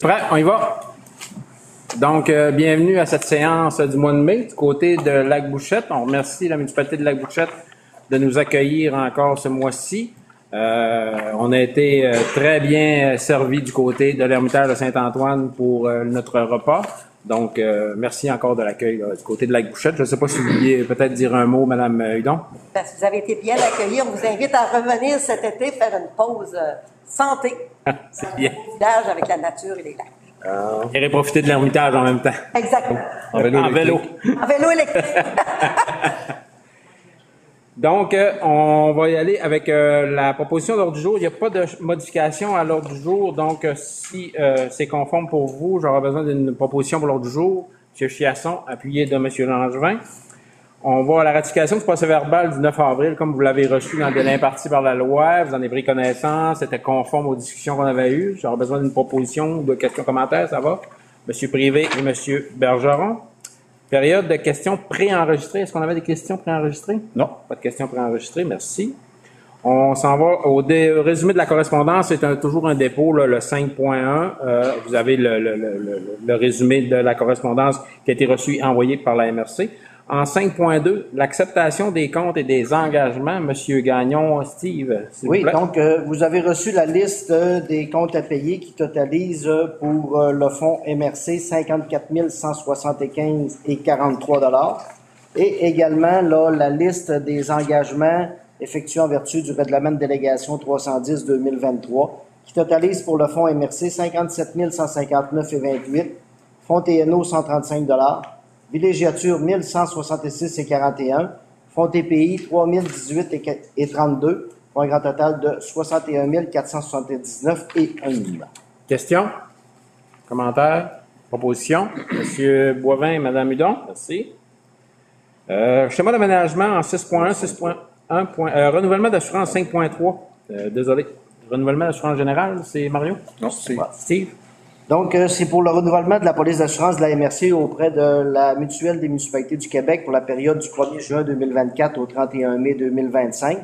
Prêt, on y va. Donc, bienvenue à cette séance du mois de mai du côté de Lac-Bouchette. On remercie la municipalité de Lac-Bouchette de nous accueillir encore ce mois-ci. On a été très bien servis du côté de l'Ermitage de Saint-Antoine pour notre repas. Donc, merci encore de l'accueil du côté de Lac-Bouchette. Je ne sais pas si vous vouliez peut-être dire un mot, Mme Hudon. Parce que vous avez été bien accueillis. On vous invite à revenir cet été faire une pause santé. C'est bien. Village avec la nature et les lacs. Et profiter de l'Ermitage en même temps. Exactement. En vélo. En vélo électrique. Donc, on va y aller avec la proposition d'ordre du jour. Il n'y a pas de modification à l'ordre du jour. Donc, si c'est conforme pour vous, j'aurai besoin d'une proposition pour l'ordre du jour. M. Chiasson, appuyé de M. Langevin. On va à la ratification du procès-verbal du 9 avril, comme vous l'avez reçu dans le délai imparti par la loi. Vous en avez pris connaissance. C'était conforme aux discussions qu'on avait eues. J'aurai besoin d'une proposition ou de questions-commentaires. Ça va? M. Privé et M. Bergeron. Période de questions préenregistrées. Est-ce qu'on avait des questions préenregistrées? Non, pas de questions préenregistrées. Merci. On s'en va au résumé de la correspondance. C'est toujours un dépôt, là, le 5.1. Vous avez le résumé de la correspondance qui a été reçu et envoyé par la MRC. En 5.2, l'acceptation des comptes et des engagements. Monsieur Gagnon, Steve, s'il vous plaît. Oui, donc vous avez reçu la liste des comptes à payer qui totalise pour le fonds MRC 54 175,43 $. Et également là, la liste des engagements effectués en vertu du règlement de délégation 310-2023 qui totalise pour le fonds MRC 57 159,28 $, fonds TNO 135 $, villégiature 1166,41 $, fonds TPI 3018,32 $, pour un grand total de 61 479,1 $. Questions? Commentaires? Propositions? Monsieur Boivin et Mme Hudon? Merci. Schéma d'aménagement en 6.1, 6.1, renouvellement d'assurance 5.3. Désolé. Renouvellement d'assurance générale, c'est Mario? Non, c'est Steve? Donc, c'est pour le renouvellement de la police d'assurance de la MRC auprès de la Mutuelle des municipalités du Québec pour la période du 1er juin 2024 au 31 mai 2025.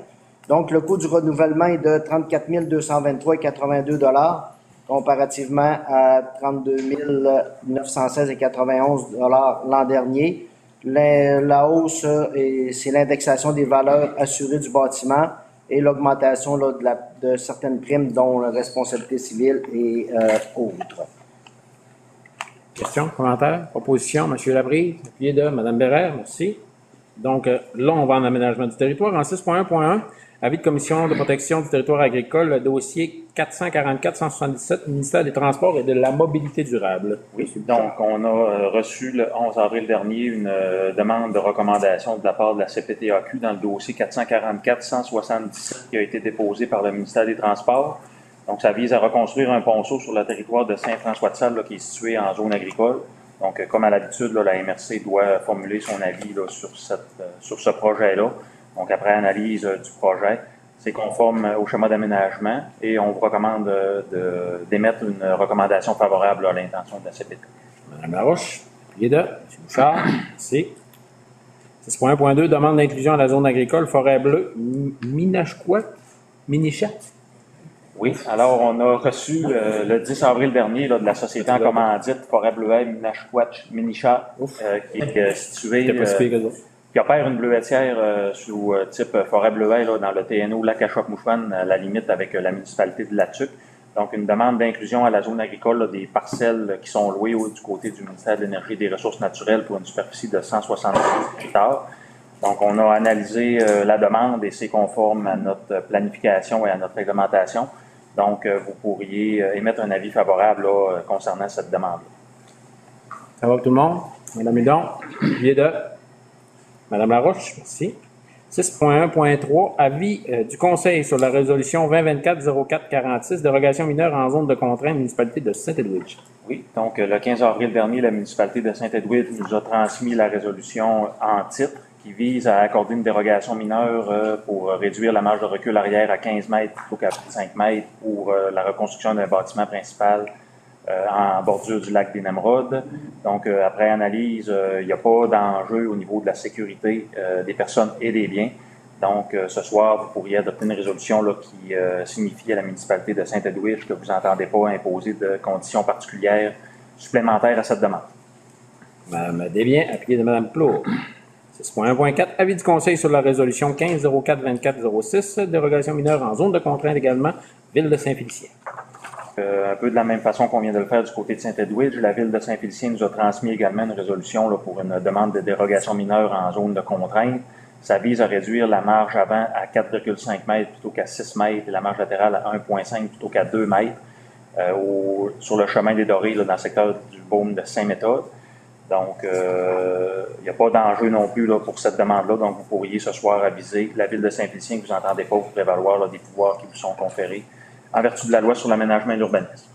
Donc, le coût du renouvellement est de 34 223,82 $, comparativement à 32 916,91 $ l'an dernier. La hausse, c'est l'indexation des valeurs assurées du bâtiment et l'augmentation là, de certaines primes, dont la responsabilité civile et autres. Questions, commentaires, propositions, M. Labrie, appuyé de Mme Bérère, merci. Donc, là, on va en aménagement du territoire. En 6.1.1, avis de commission de protection du territoire agricole, le dossier 444-177, ministère des Transports et de la Mobilité durable. Oui, donc on a reçu le 11 avril dernier une demande de recommandation de la part de la CPTAQ dans le dossier 444-177 qui a été déposé par le ministère des Transports. Donc, ça vise à reconstruire un ponceau sur le territoire de Saint-François-de-Sales qui est situé en zone agricole. Donc, comme à l'habitude, la MRC doit formuler son avis là, sur ce projet-là. Donc, après analyse du projet, c'est conforme au schéma d'aménagement et on vous recommande d'émettre une recommandation favorable à l'intention de la CPT. Mme Laroche, appuyé de M. Bouchard, merci. 6.1.2, demande d'inclusion à la zone agricole, forêt bleue, Minichat. Oui, alors on a reçu le 10 avril dernier là, de la société en commandite Forêt Bleuet Minichat, qui est située, qui opère une bleuetière sous type Forêt Bleuet là, dans le TNO Lac-Achoc-Mouchouane, à la limite avec la municipalité de Latuc. Donc une demande d'inclusion à la zone agricole là, des parcelles qui sont louées du côté du ministère de l'Énergie et des Ressources naturelles pour une superficie de 170 hectares. Donc, on a analysé la demande et c'est conforme à notre planification et à notre réglementation. Donc, vous pourriez émettre un avis favorable là, concernant cette demande-là. Ça va tout le monde? Mme Hudon, appuyé de Mme Laroche, merci. 6.1.3, avis du Conseil sur la résolution 2024-04-46, dérogation mineure en zone de contrainte municipalité de Saint-Edwidge. Oui, donc le 15 avril dernier, la municipalité de Saint-Edwidge nous a transmis la résolution en titre qui vise à accorder une dérogation mineure pour réduire la marge de recul arrière à 15 mètres plutôt qu'à 5 mètres pour la reconstruction d'un bâtiment principal en bordure du lac des Nemrod. Donc, après analyse, il n'y a pas d'enjeu au niveau de la sécurité des personnes et des biens. Donc, ce soir, vous pourriez adopter une résolution là, qui signifie à la municipalité de Saint-Edwige que vous n'entendez pas imposer de conditions particulières supplémentaires à cette demande. Mme Desbiens, appuyé de Mme Plot. 6.1.4, avis du Conseil sur la résolution 15-04-24-06, dérogation mineure en zone de contrainte également, Ville de Saint-Félicien. Un peu de la même façon qu'on vient de le faire du côté de Saint-Edwige, la Ville de Saint-Félicien nous a transmis également une résolution là, pour une demande de dérogation mineure en zone de contrainte. Ça vise à réduire la marge avant à 4,5 mètres plutôt qu'à 6 mètres et la marge latérale à 1,5 plutôt qu'à 2 mètres sur le chemin des Dorées là, dans le secteur du Baume de Saint-Méthode. Donc, il n'y a pas d'enjeu non plus là, pour cette demande-là. Donc, vous pourriez ce soir aviser la Ville de Saint-Félicien que vous n'entendez pas vous prévaloir là, des pouvoirs qui vous sont conférés en vertu de la loi sur l'aménagement et l'urbanisme.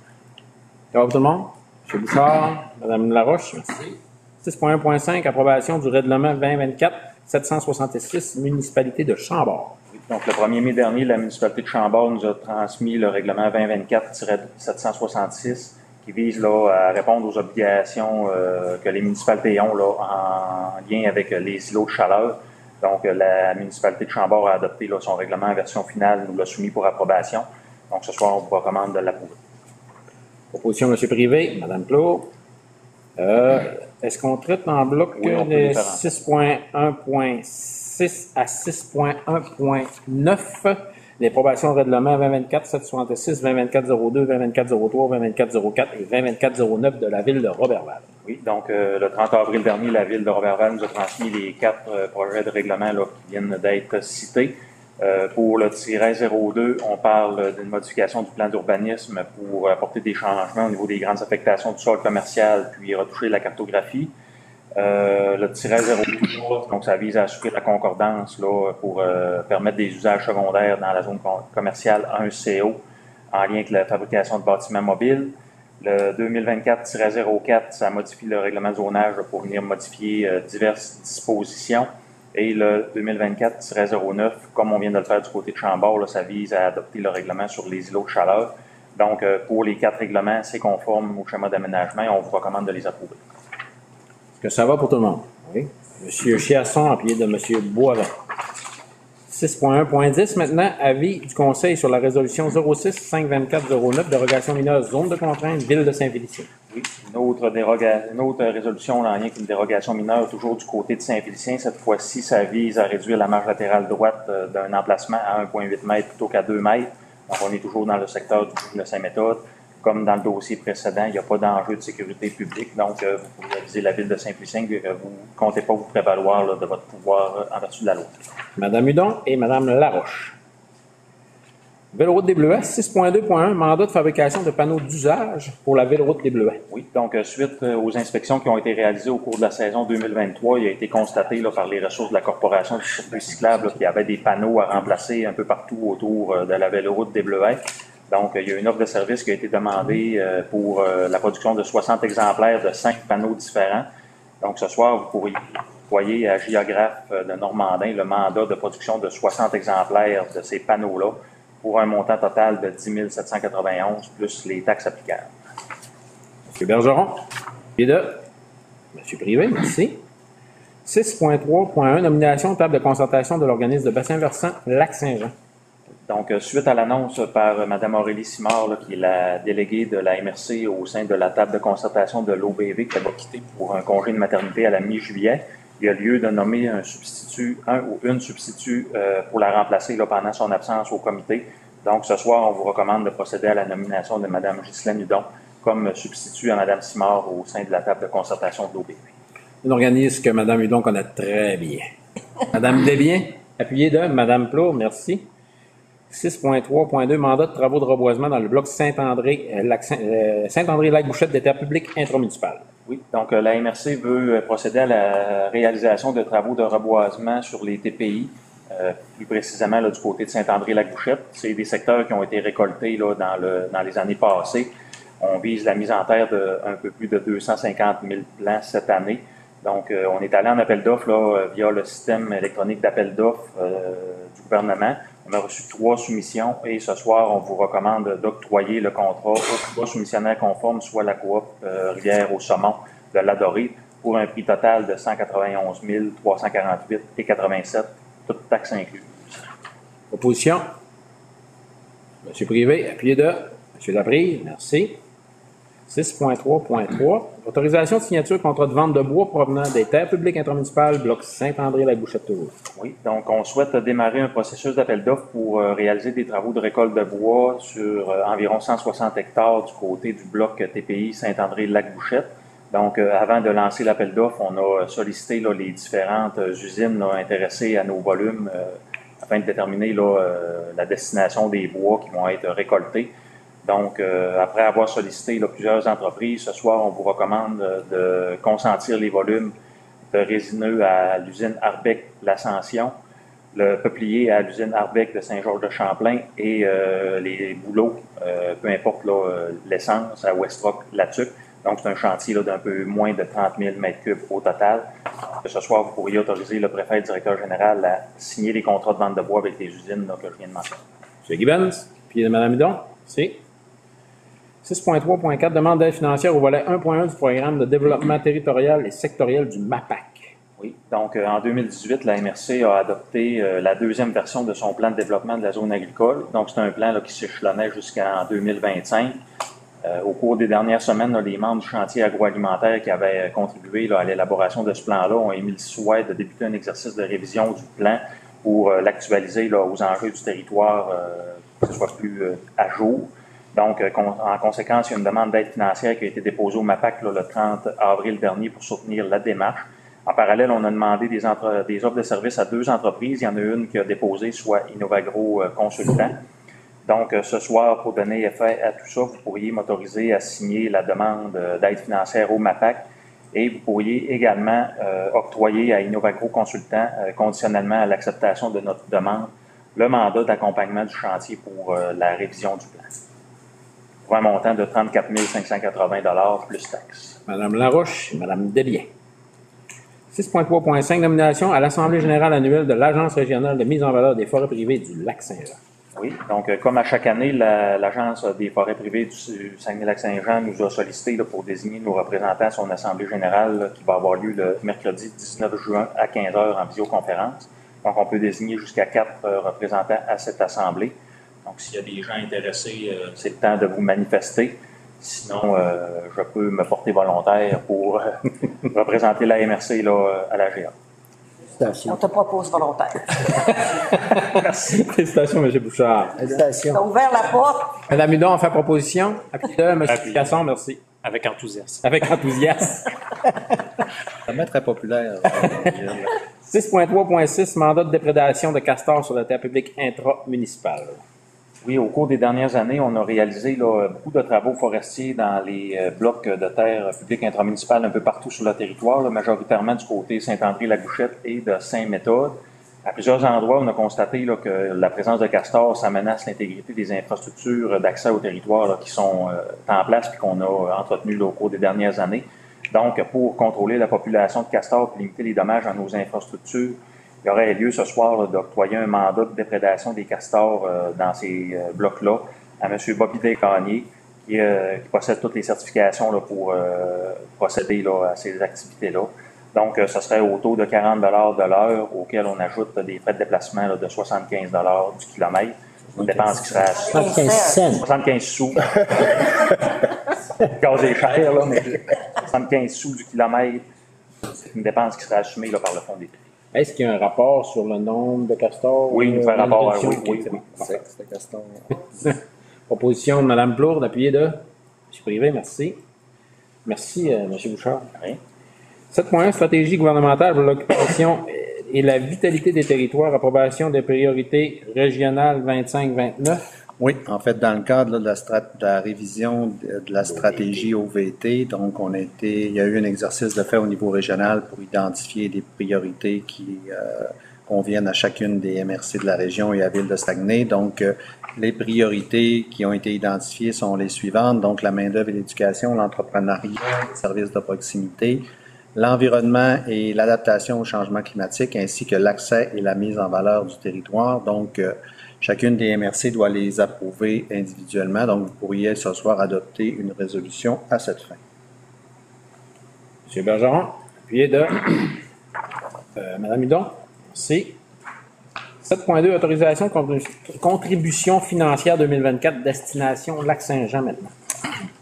Ça va pour tout le monde? M. Bouchard, Mme Laroche, merci. 6.1.5, approbation du règlement 2024-766, municipalité de Chambord. Oui, donc, le 1er mai dernier, la municipalité de Chambord nous a transmis le règlement 2024-766 qui vise là, à répondre aux obligations que les municipalités ont là, en lien avec les îlots de chaleur. Donc, la municipalité de Chambord a adopté là, son règlement en version finale, nous l'a soumis pour approbation. Donc, ce soir, on vous recommande de l'approuver. Proposition, M. Privé, Mme Plot. Est-ce qu'on traite en bloc les 6.1.6 à 6.1.9, les probations de règlement 2024-766, 2024-02, 2024-03, 2024-04 et 2024-09 de la Ville de Roberval? Oui, donc le 30 avril dernier, la Ville de Roberval nous a transmis les 4 projets de règlement là, qui viennent d'être cités. Pour le -02, on parle d'une modification du plan d'urbanisme pour apporter des changements au niveau des grandes affectations du sol commercial, puis retoucher la cartographie. Le -03, donc ça vise à assurer la concordance là, pour permettre des usages secondaires dans la zone commerciale 1CO en lien avec la fabrication de bâtiments mobiles. Le 2024-04, ça modifie le règlement de zonage pour venir modifier diverses dispositions. Et le 2024-09, comme on vient de le faire du côté de Chambord, là, ça vise à adopter le règlement sur les îlots de chaleur. Donc, pour les 4 règlements, c'est conforme au schéma d'aménagement et on vous recommande de les approuver. Est-ce que ça va pour tout le monde? Oui. M. Chiasson, appuyé de M. Boivin. 6.1.10 maintenant, avis du Conseil sur la résolution 06-524-09, dérogation mineure, zone de contrainte, Ville de Saint-Félicien. Oui, une autre résolution en lien avec une dérogation mineure, toujours du côté de Saint-Félicien. Cette fois-ci, ça vise à réduire la marge latérale droite d'un emplacement à 1,8 mètres plutôt qu'à 2 mètres. Donc, on est toujours dans le secteur du Baume de Saint-Méthode. Comme dans le dossier précédent, il n'y a pas d'enjeu de sécurité publique. Donc, vous pouvez aviser la Ville de Saint-Félicien que vous ne comptez pas vous prévaloir là, de votre pouvoir en vertu de la loi. Mme Hudon et Mme Laroche. Ville-Route des Bleuets, 6.2.1, mandat de fabrication de panneaux d'usage pour la Ville-Route des Bleuets. Oui, donc suite aux inspections qui ont été réalisées au cours de la saison 2023, il a été constaté là, par les ressources de la Corporation du circuit cyclable qu'il y avait des panneaux à remplacer un peu partout autour de la Ville-Route des Bleuets. Donc, il y a une offre de service qui a été demandée pour la production de 60 exemplaires de 5 panneaux différents. Donc, ce soir, vous pourriez envoyer à Géographe de Normandin le mandat de production de 60 exemplaires de ces panneaux-là pour un montant total de 10 791 plus les taxes applicables. M. Bergeron. Et de M. Privé, merci. 6.3.1, nomination table de concertation de l'organisme de bassin versant Lac-Saint-Jean. Donc, suite à l'annonce par Mme Aurélie Simard, là, qui est la déléguée de la MRC au sein de la table de concertation de l'OBV, qui va quitter pour un congé de maternité à la mi-juillet, il y a lieu de nommer un ou une substitut pour la remplacer là, pendant son absence au comité. Donc, ce soir, on vous recommande de procéder à la nomination de Mme Ghislaine Hudon comme substitut à Mme Simard au sein de la table de concertation de l'OBV. Un organisme que Mme Hudon connaît très bien. Mme Desbiens, appuyée de Mme Plot, merci. 6.3.2, mandat de travaux de reboisement dans le bloc Saint-André-Lac-Bouchette des terres publiques intramunicipales. Oui, donc la MRC veut procéder à la réalisation de travaux de reboisement sur les TPI, plus précisément là, du côté de Saint-André-Lac-Bouchette. C'est des secteurs qui ont été récoltés là, dans les années passées. On vise la mise en terre de un peu plus de 250 000 plants cette année. Donc, on est allé en appel d'offres via le système électronique d'appel d'offres du gouvernement. On a reçu 3 soumissions et ce soir, on vous recommande d'octroyer le contrat aux 3 soumissionnaires conformes, soit la coop Rivière au Saumon de l'Adoré, pour un prix total de 191 348,87 toutes taxes incluses. Opposition? M. Privé, appuyé de M. Laprise, merci. 6.3.3, autorisation de signature contrat de vente de bois provenant des terres publiques intramunicipales, bloc Saint-André-la-Bouchette toujours. Oui, donc on souhaite démarrer un processus d'appel d'offres pour réaliser des travaux de récolte de bois sur environ 160 hectares du côté du bloc TPI Saint-André-Lac-Bouchette. Donc, avant de lancer l'appel d'offres, on a sollicité là, les différentes usines là, intéressées à nos volumes afin de déterminer là, la destination des bois qui vont être récoltés. Donc, après avoir sollicité là, plusieurs entreprises, ce soir, on vous recommande de consentir les volumes de résineux à l'usine Arbec l'Ascension, le peuplier à l'usine Arbec de Saint-Georges-de-Champlain et les bouleaux, peu importe l'essence, à Westrock Latuc. Donc, c'est un chantier d'un peu moins de 30 000 m3 au total. Ce soir, vous pourriez autoriser le préfet et le directeur général à signer les contrats de vente de bois avec les usines là, que je viens de mentionner. M. Gibbons, puis Mme Hudon, c'est 6.3.4, demande d'aide financière au volet 1.1 du programme de développement territorial et sectoriel du MAPAC. Oui, donc en 2018, la MRC a adopté la deuxième version de son plan de développement de la zone agricole. Donc, c'est un plan là, qui s'échelonnait jusqu'en 2025. Au cours des dernières semaines, là, les membres du chantier agroalimentaire qui avaient contribué là, à l'élaboration de ce plan-là ont émis le souhait de débuter un exercice de révision du plan pour l'actualiser là, aux enjeux du territoire, que ce soit plus à jour. Donc, en conséquence, il y a une demande d'aide financière qui a été déposée au MAPAC là, le 30 avril dernier pour soutenir la démarche. En parallèle, on a demandé des offres de services à 2 entreprises. Il y en a une qui a déposé, soit Innovagro Consultant. Donc, ce soir, pour donner effet à tout ça, vous pourriez m'autoriser à signer la demande d'aide financière au MAPAC et vous pourriez également octroyer à Innovagro Consultant, conditionnellement à l'acceptation de notre demande, le mandat d'accompagnement du chantier pour la révision du plan, pour un montant de 34 580 $ plus taxes. Mme Larouche et Mme Desbiens. 6.3.5, nomination à l'Assemblée générale annuelle de l'Agence régionale de mise en valeur des forêts privées du Lac-Saint-Jean. Oui, donc comme à chaque année, l'Agence des forêts privées du Saguenay-Lac-Saint-Jean nous a sollicité là, pour désigner nos représentants à son Assemblée générale là, qui va avoir lieu le mercredi 19 juin à 15 h en visioconférence. Donc, on peut désigner jusqu'à 4 représentants à cette Assemblée. Donc, s'il y a des gens intéressés, c'est le temps de vous manifester. Sinon, je peux me porter volontaire pour représenter la MRC là, à la GA. On te propose volontaire. Merci. Félicitations, M. Bouchard. Félicitations. Tu as ouvert la porte. Mme Hudon, on fait proposition. Appuyez de M. Casson, merci. Avec enthousiasme. Avec enthousiasme. Ça va être très populaire. 6.3.6, mandat de déprédation de castors sur la terre publique intra-municipale. Oui, au cours des dernières années, on a réalisé là, beaucoup de travaux forestiers dans les blocs de terre publique intramunicipale un peu partout sur le territoire, là, majoritairement du côté Saint-André-la-Bouchette et de Saint-Méthode. À plusieurs endroits, on a constaté là, que la présence de castors, ça menace l'intégrité des infrastructures d'accès au territoire là, qui sont en place et qu'on a entretenues au cours des dernières années. Donc, pour contrôler la population de castors et limiter les dommages à nos infrastructures, il y aurait lieu ce soir d'octroyer un mandat de déprédation des castors dans ces blocs-là à M. Bobby Desgagnés, qui possède toutes les certifications là, pour procéder là, à ces activités-là. Donc, ce serait au taux de 40 $ de l'heure, auquel on ajoute des frais de déplacement là, de 75 $ du kilomètre. Une dépense qui sera 75 sous. Le gaz est cher, là, mais 75 sous du kilomètre, c'est une dépense qui sera assumée là, par le Fonds des prix. Est-ce qu'il y a un rapport sur le nombre de castors? Oui, il nous fait un rapport. Oui. Sexe de castor. Proposition de Mme Plourde, appuyée de M. Privé, merci. Merci, M. Bouchard. Oui. 7.1, stratégie gouvernementale pour l'occupation et la vitalité des territoires, approbation des priorités régionales 25-29. Oui, en fait, dans le cadre là, de la révision de la stratégie OVT, donc il y a eu un exercice de fait au niveau régional pour identifier des priorités qui conviennent à chacune des MRC de la région et à la ville de Saguenay. Donc, les priorités qui ont été identifiées sont les suivantes. Donc, la main-d'œuvre et l'éducation, l'entrepreneuriat, les services de proximité, l'environnement et l'adaptation au changement climatique, ainsi que l'accès et la mise en valeur du territoire. Donc, chacune des MRC doit les approuver individuellement. Donc, vous pourriez ce soir adopter une résolution à cette fin. M. Bergeron, appuyé de Mme Hudon. Merci. 7.2, autorisation de contribution financière 2024, destination Lac-Saint-Jean maintenant.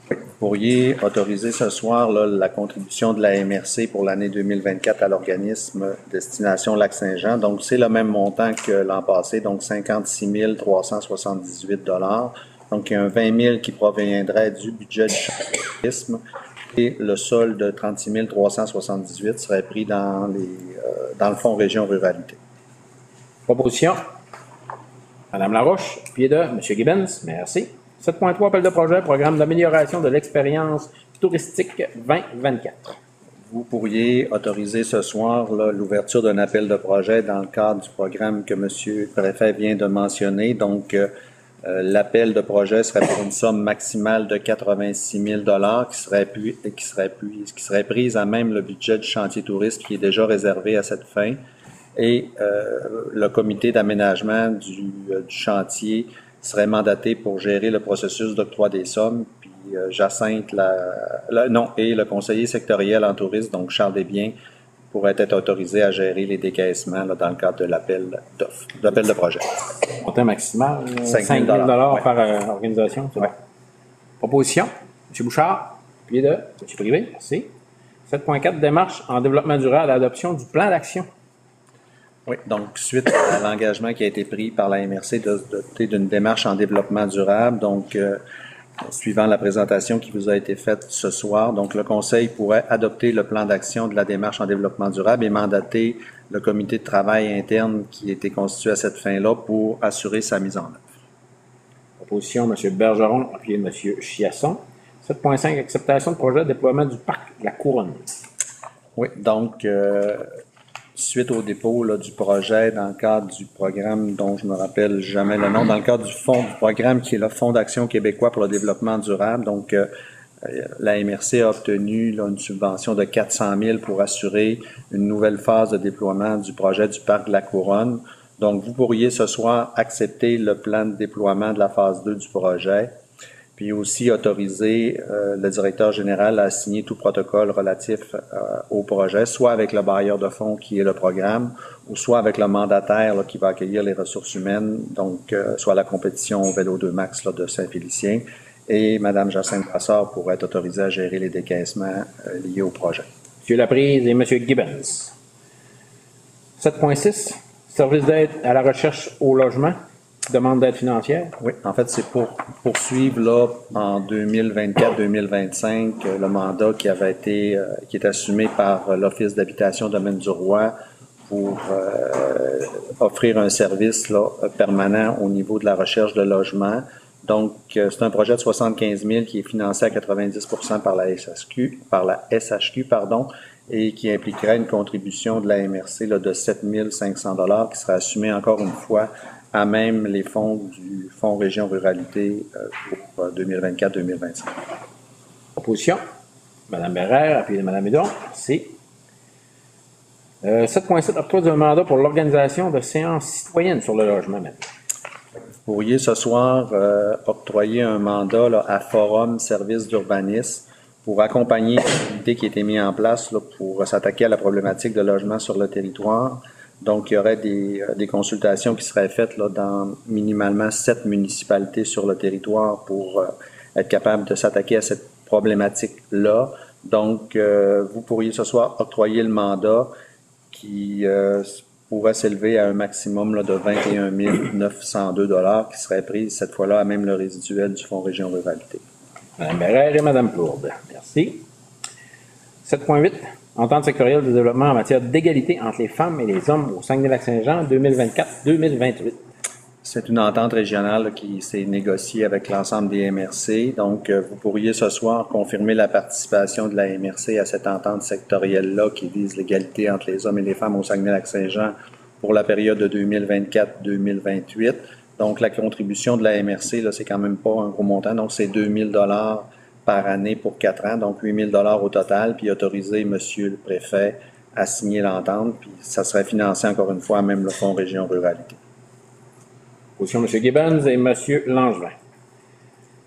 Vous pourriez autoriser ce soir là, la contribution de la MRC pour l'année 2024 à l'organisme Destination Lac-Saint-Jean. Donc, c'est le même montant que l'an passé, donc 56 378 $. Donc, il y a un 20 000 qui proviendrait du budget du tourisme et le solde de 36 378 serait pris dans le fonds Région Ruralité. Proposition. Madame Laroche, pied de M. Gibbons, merci. 7.3, appel de projet, programme d'amélioration de l'expérience touristique 2024. Vous pourriez autoriser ce soir là, l'ouverture d'un appel de projet dans le cadre du programme que M. le préfet vient de mentionner. Donc, l'appel de projet serait pour une somme maximale de 86 000 $ qui serait prise à même le budget du chantier touriste qui est déjà réservé à cette fin. Et le comité d'aménagement du chantier serait mandaté pour gérer le processus d'octroi des sommes. Puis Jacinthe, et le conseiller sectoriel en tourisme, donc Charles Desbiens, pourrait être autorisé à gérer les décaissements là, dans le cadre de l'appel de projet. Montant maximal, 5 000 $ par organisation. C'est bon. Proposition. M. Bouchard, pied de M. Privé, merci. 7.4, démarche en développement durable à l'adoption du plan d'action. Oui, donc suite à l'engagement qui a été pris par la MRC de doter d'une démarche en développement durable, donc suivant la présentation qui vous a été faite ce soir, donc le Conseil pourrait adopter le plan d'action de la démarche en développement durable et mandater le comité de travail interne qui a été constitué à cette fin-là pour assurer sa mise en œuvre. Proposition, M. Bergeron, appuyé M. Chiasson. 7.5, acceptation de projet de déploiement du parc de la Couronne. Oui, donc suite au dépôt là, du projet dans le cadre du programme dont je me rappelle jamais le nom, dans le cadre du programme qui est le Fonds d'action québécois pour le développement durable. Donc, la MRC a obtenu là, une subvention de 400 000 pour assurer une nouvelle phase de déploiement du projet du parc de la Couronne. Donc, vous pourriez ce soir accepter le plan de déploiement de la phase 2 du projet, puis aussi autoriser le directeur général à signer tout protocole relatif au projet, soit avec le bailleur de fonds qui est le programme, ou soit avec le mandataire là, qui va accueillir les ressources humaines, donc soit la compétition au Vélo 2 Max là, de Saint-Félicien, et Mme Jacinthe Brassard pourrait être autorisée à gérer les décaissements liés au projet. M. Laprise et M. Gibbons. 7.6, service d'aide à la recherche au logement. Demande d'aide financière? Oui, en fait, c'est pour poursuivre là en 2024-2025 le mandat qui est assumé par l'Office d'habitation Domaine du Roi pour offrir un service là, permanent au niveau de la recherche de logement. Donc, c'est un projet de 75 000 qui est financé à 90 % par la SHQ, et qui impliquerait une contribution de la MRC là, de 7 500 $ qui sera assumée encore une fois à même les fonds du Fonds Région Ruralité pour 2024-2025. Proposition. Mme Bérère, appuyée de Mme Hudon. Merci. 7.7, octroi d'un mandat pour l'organisation de séances citoyennes sur le logement maintenant. Vous pourriez ce soir octroyer un mandat là, à Forum Services d'urbanisme pour accompagner l'activité qui a été mise en place là, pour s'attaquer à la problématique de logement sur le territoire. Donc, il y aurait des consultations qui seraient faites là, dans minimalement 7 municipalités sur le territoire pour être capable de s'attaquer à cette problématique-là. Donc, vous pourriez ce soir octroyer le mandat qui pourrait s'élever à un maximum là, de 21 902 $ qui serait pris cette fois-là à même le résiduel du Fonds Région Ruralité. Mme Bérère et Mme Plourde. Merci. 7.8. Entente sectorielle de développement en matière d'égalité entre les femmes et les hommes au Saguenay-Lac-Saint-Jean 2024-2028. C'est une entente régionale là, qui s'est négociée avec l'ensemble des MRC. Donc, vous pourriez ce soir confirmer la participation de la MRC à cette entente sectorielle-là qui vise l'égalité entre les hommes et les femmes au Saguenay-Lac-Saint-Jean pour la période de 2024-2028. Donc, la contribution de la MRC, là, c'est quand même pas un gros montant. Donc, c'est 2 000 $ par année pour 4 ans, donc 8 000 $ au total, puis autoriser M. le préfet à signer l'entente, puis ça serait financé encore une fois à même le Fonds Région Ruralité. Position M. Gibbons et M. Langevin.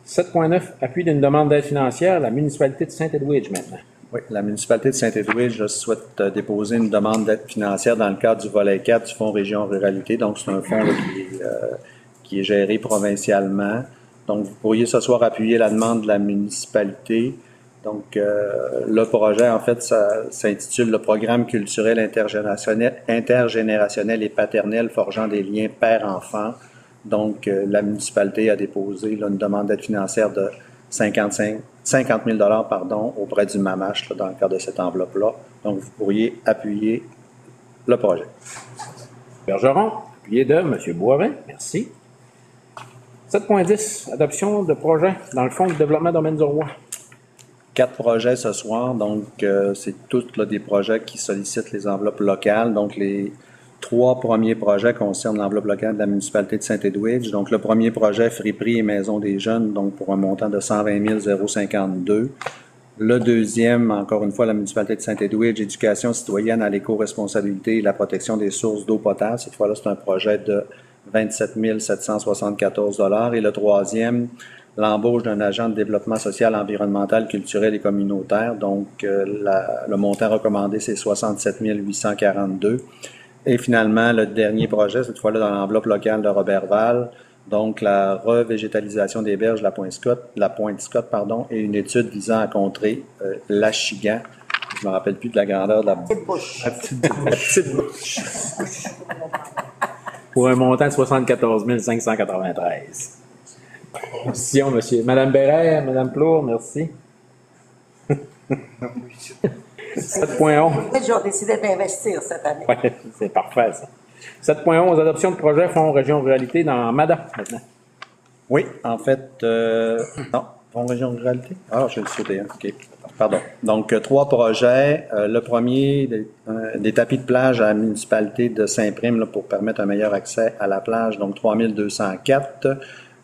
7.9, appui d'une demande d'aide financière à la municipalité de Saint-Edwidge maintenant. Oui, la municipalité de Saint-Edwidge souhaite déposer une demande d'aide financière dans le cadre du volet 4 du Fonds Région Ruralité. Donc, c'est un fonds là, qui est géré provincialement. Donc, vous pourriez ce soir appuyer la demande de la municipalité. Donc, le projet, en fait, ça s'intitule le Programme culturel intergénérationnel et paternel forgeant des liens père-enfant. Donc, la municipalité a déposé là, une demande d'aide financière de 50 000 auprès du MAMACH là, dans le cadre de cette enveloppe-là. Donc, vous pourriez appuyer le projet. Bergeron, appuyé de M. Boivin. Merci. 7.10, adoption de projet dans le Fonds de développement domaine du roi. 4 projets ce soir, donc c'est tous là, des projets qui sollicitent les enveloppes locales. Donc, les 3 premiers projets concernent l'enveloppe locale de la municipalité de Saint-Edwidge. Donc, le premier projet, friperie et maison des jeunes, donc pour un montant de 120 052. Le deuxième, encore une fois, la municipalité de Saint-Edwidge, éducation citoyenne à l'éco-responsabilité et la protection des sources d'eau potable. Cette fois-là, c'est un projet de 27 774 $. Et le troisième, l'embauche d'un agent de développement social, environnemental, culturel et communautaire. Donc, le montant recommandé, c'est 67 842. Et finalement, le dernier projet, cette fois-là dans l'enveloppe locale de Roberval, donc la revégétalisation des berges de la Pointe Scott, et une étude visant à contrer l'achigan. Je ne me rappelle plus de la grandeur de la Petite bouche. La petite bouche. Pour un montant de 74 593. Question, monsieur. Madame Bérère, Madame Plour, merci. 7.11. J'ai décidé d'investir cette année. Oui, c'est parfait, ça. 7.11, adoption de projet Fonds Région Ruralité dans MADA, maintenant. Oui, en fait, non, Fonds Région Ruralité? Ah, je vais le sauter, hein. OK. Pardon. Donc, 3 projets. Le premier, des tapis de plage à la municipalité de Saint-Prime là, pour permettre un meilleur accès à la plage, donc 3204.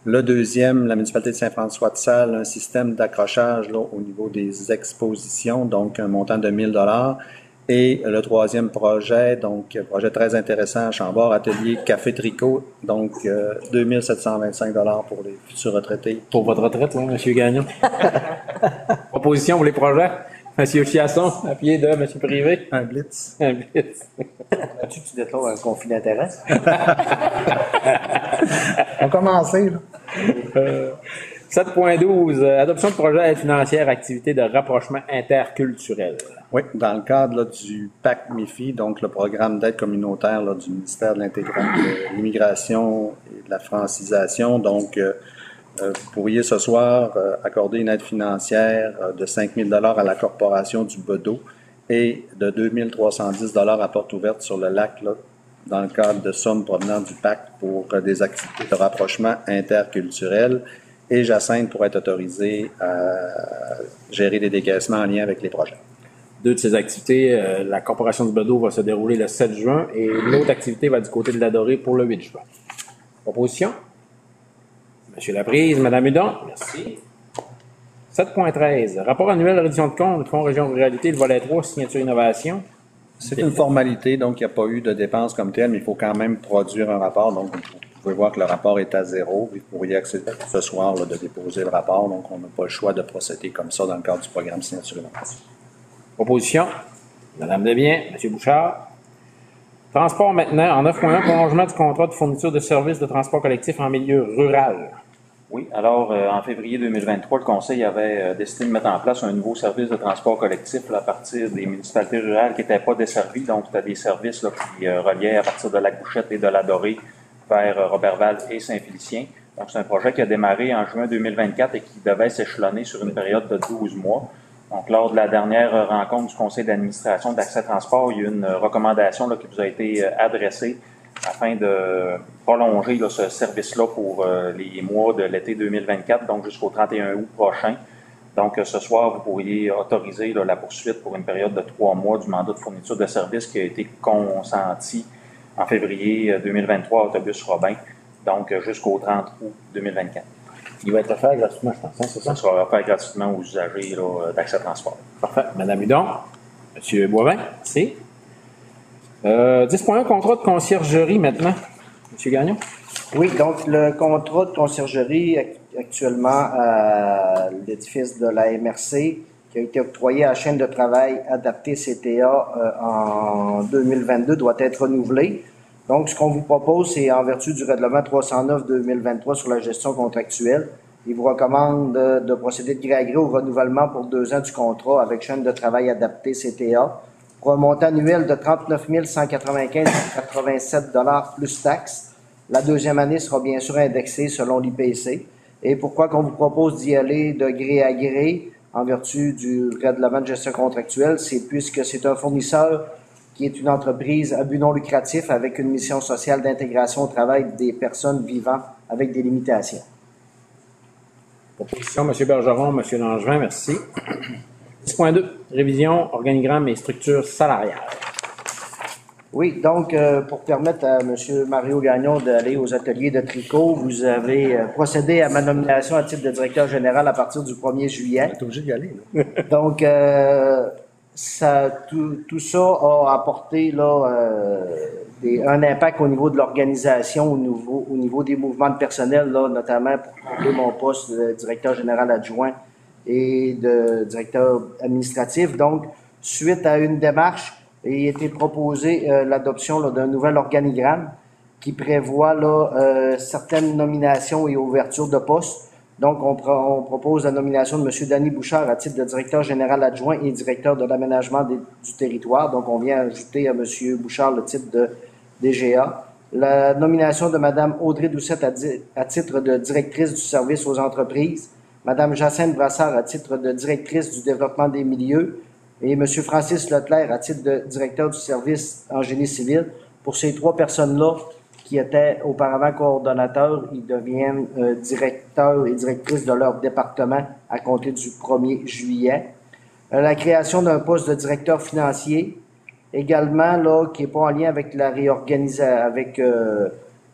Le deuxième, la municipalité de Saint-François-de-Sales, un système d'accrochage là, au niveau des expositions, donc un montant de 1 000 $. Et le troisième projet, donc projet très intéressant à Chambord, atelier Café Tricot, donc 2 725 $ pour les futurs retraités. Pour votre retraite, oui, M. Gagnon. Proposition pour les projets. M. Chiasson, appuyé de M. Privé. Un blitz. Un blitz. As-tu que tu déclares un conflit d'intérêt? On commence, là. 7.12, adoption de projet d'aide financière, activité de rapprochement interculturel. Oui, dans le cadre là, du PAC MIFI, donc le programme d'aide communautaire là, du ministère de l'Immigration et de la francisation. Donc, vous pourriez ce soir accorder une aide financière de 5 000 $ à la Corporation du Bedeau et de 2 310 $ à porte ouverte sur le lac là, dans le cadre de sommes provenant du PAC pour des activités de rapprochement interculturel. Et Jacinthe pourrait être autorisé à gérer des décaissements en lien avec les projets. 2 de ces activités, la Corporation du Bedeau va se dérouler le 7 juin et l'autre activité va du côté de la Dorée pour le 8 juin. Proposition? Monsieur Laprise, Madame Hudon, merci. 7.13, rapport annuel de reddition de compte, Fonds Région Ruralité, le volet 3, signature innovation. C'est une formalité, donc il n'y a pas eu de dépenses comme telle, mais il faut quand même produire un rapport. Donc, vous pouvez voir que le rapport est à 0. Vous pourriez accéder ce soir là, de déposer le rapport. Donc, on n'a pas le choix de procéder comme ça dans le cadre du programme signature innovation. Proposition. Madame Desbiens, M. Bouchard. Transport maintenant. En 9.1, prolongement du contrat de fourniture de services de transport collectif en milieu rural. Oui, alors en février 2023, le Conseil avait décidé de mettre en place un nouveau service de transport collectif là, à partir des municipalités rurales qui n'étaient pas desservies. Donc, c'était des services là, qui reliaient à partir de Lac-Bouchette et de la Dorée vers Roberval et Saint-Félicien. Donc, c'est un projet qui a démarré en juin 2024 et qui devait s'échelonner sur une période de 12 mois. Donc, lors de la dernière rencontre du Conseil d'administration d'Accès Transport, il y a eu une recommandation là, qui vous a été adressée afin de prolonger là, ce service-là pour les mois de l'été 2024, donc jusqu'au 31 août prochain. Donc, ce soir, vous pourriez autoriser là, la poursuite pour une période de 3 mois du mandat de fourniture de services qui a été consenti en février 2023 à Autobus Robin, donc jusqu'au 30 août 2024. Il va être offert gratuitement, je pense, hein, c'est ça? Ça sera offert gratuitement aux usagers d'Accès Transport. Parfait. Madame Hudon, M. Boivin, merci. 10.1, contrat de conciergerie maintenant. M. Gagnon? Oui, donc le contrat de conciergerie actuellement à l'édifice de la MRC qui a été octroyé à la chaîne de travail adaptée CTA en 2022 doit être renouvelé. Donc, ce qu'on vous propose, c'est en vertu du règlement 309-2023 sur la gestion contractuelle, il vous recommande de procéder de gré à gré au renouvellement pour 2 ans du contrat avec chaîne de travail adaptée CTA pour un montant annuel de 39 195,87 $ plus taxes. La deuxième année sera bien sûr indexée selon l'IPC. Et pourquoi qu'on vous propose d'y aller de gré à gré en vertu du règlement de gestion contractuelle, c'est puisque c'est un fournisseur qui est une entreprise à but non lucratif avec une mission sociale d'intégration au travail des personnes vivant avec des limitations. Proposition, M. Bergeron, M. Langevin, merci. 10.2, révision, organigramme et structure salariale. Oui, donc, pour permettre à M. Mario Gagnon d'aller aux ateliers de tricot, vous avez procédé à ma nomination à titre de directeur général à partir du 1er juillet. T'es obligé d'y aller, là. Donc, tout ça a apporté là, un impact au niveau de l'organisation, au niveau des mouvements de personnel, là, notamment pour combler mon poste de directeur général adjoint et de directeur administratif. Donc, suite à une démarche, il a été proposé l'adoption d'un nouvel organigramme qui prévoit là, certaines nominations et ouvertures de postes. Donc, on propose la nomination de M. Danny Bouchard à titre de directeur général adjoint et directeur de l'aménagement du territoire. Donc, on vient ajouter à M. Bouchard le titre de DGA. La nomination de Mme Audrey Doucette à titre de directrice du service aux entreprises. Mme Jacinthe Brassard à titre de directrice du développement des milieux. Et M. Francis Leclerc à titre de directeur du service en génie civil. Pour ces 3 personnes-là, qui étaient auparavant coordonnateurs, ils deviennent directeurs et directrices de leur département à compter du 1er juillet. La création d'un poste de directeur financier, également là, qui n'est pas en lien avec la réorganisation, avec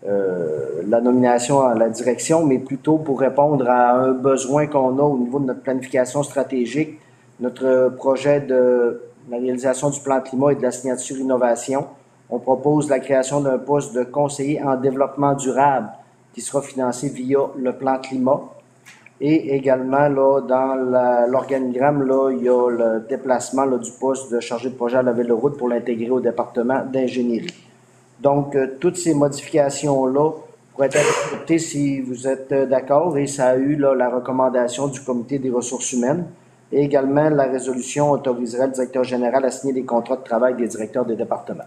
la nomination à la direction, mais plutôt pour répondre à un besoin qu'on a au niveau de notre planification stratégique, notre projet de la réalisation du plan climat et de la signature innovation. On propose la création d'un poste de conseiller en développement durable qui sera financé via le plan climat. Et également, là, dans l'organigramme, là, il y a le déplacement là, du poste de chargé de projet à la ville de route pour l'intégrer au département d'ingénierie. Donc, toutes ces modifications-là pourraient être adoptées si vous êtes d'accord, et ça a eu là, la recommandation du comité des ressources humaines. Et également, la résolution autoriserait le directeur général à signer des contrats de travail des directeurs des départements.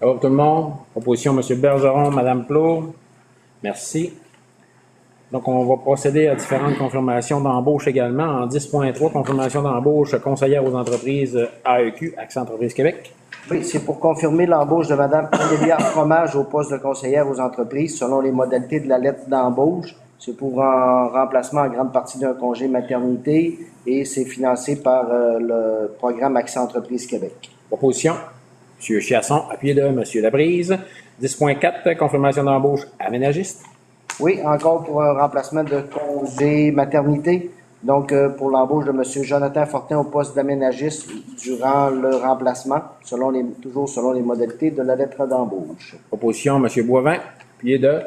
Alors, tout le monde, proposition M. Bergeron, Mme Plot. Merci. Donc, on va procéder à différentes confirmations d'embauche également. En 10.3, confirmation d'embauche conseillère aux entreprises AEQ, Accès Entreprises Québec. Oui, c'est pour confirmer l'embauche de Mme Amélia Fromage au poste de conseillère aux entreprises selon les modalités de la lettre d'embauche. C'est pour un remplacement en grande partie d'un congé maternité et c'est financé par le programme Accès Entreprises Québec. Proposition, M. Chiasson, appuyé de M. Labrise. 10.4, confirmation d'embauche aménagiste. Oui, encore pour un remplacement de congé maternité. Donc, pour l'embauche de M. Jonathan Fortin au poste d'aménagiste durant le remplacement, toujours selon les modalités de la lettre d'embauche. Proposition, M. Boivin, appuyé de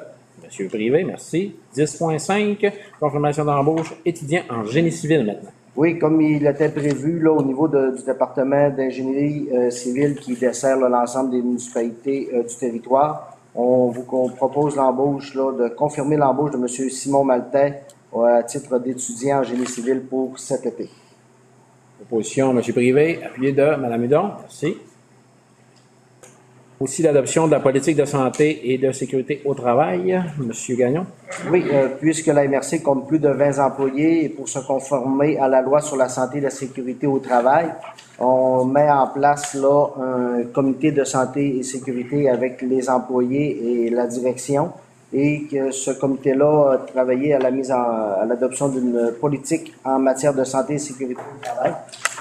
M. Privé, merci. 10.5, confirmation d'embauche étudiant en génie civil maintenant. Oui, comme il était prévu là, au niveau du département d'ingénierie civile qui dessert l'ensemble des municipalités du territoire, on vous propose l'embauche, là, de confirmer l'embauche de M. Simon Maltais à titre d'étudiant en génie civil pour cet été. Proposition, M. Privé, appuyé de Mme Hudon, merci. Aussi l'adoption de la politique de santé et de sécurité au travail, M. Gagnon. Oui, puisque la MRC compte plus de 20 employés et pour se conformer à la loi sur la santé et la sécurité au travail, on met en place là un comité de santé et sécurité avec les employés et la direction et que ce comité-là a travaillé à l'adoption d'une politique en matière de santé et sécurité au travail,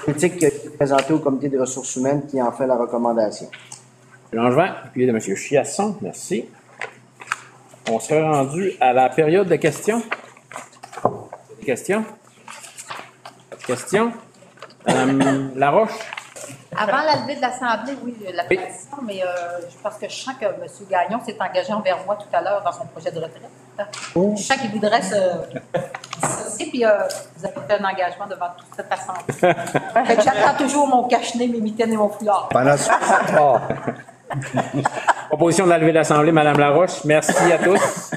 politique qui a été présentée au comité des ressources humaines qui en fait la recommandation. Langevin, appuyé de M. Chiasson, merci. On serait rendu à la période de questions. Questions? Questions? Mme Laroche? Avant la levée de l'Assemblée, oui, la question, mais parce que je sens que M. Gagnon s'est engagé envers moi tout à l'heure dans son projet de retraite. Je sens qu'il voudrait se dissocié, puis vous avez fait un engagement devant toute cette assemblée. Fait que j'attends toujours mon cache-nez, mes mitaines et mon foulard. Pendant ce Proposition de la levée de l'Assemblée, Mme Laroche. Merci à tous.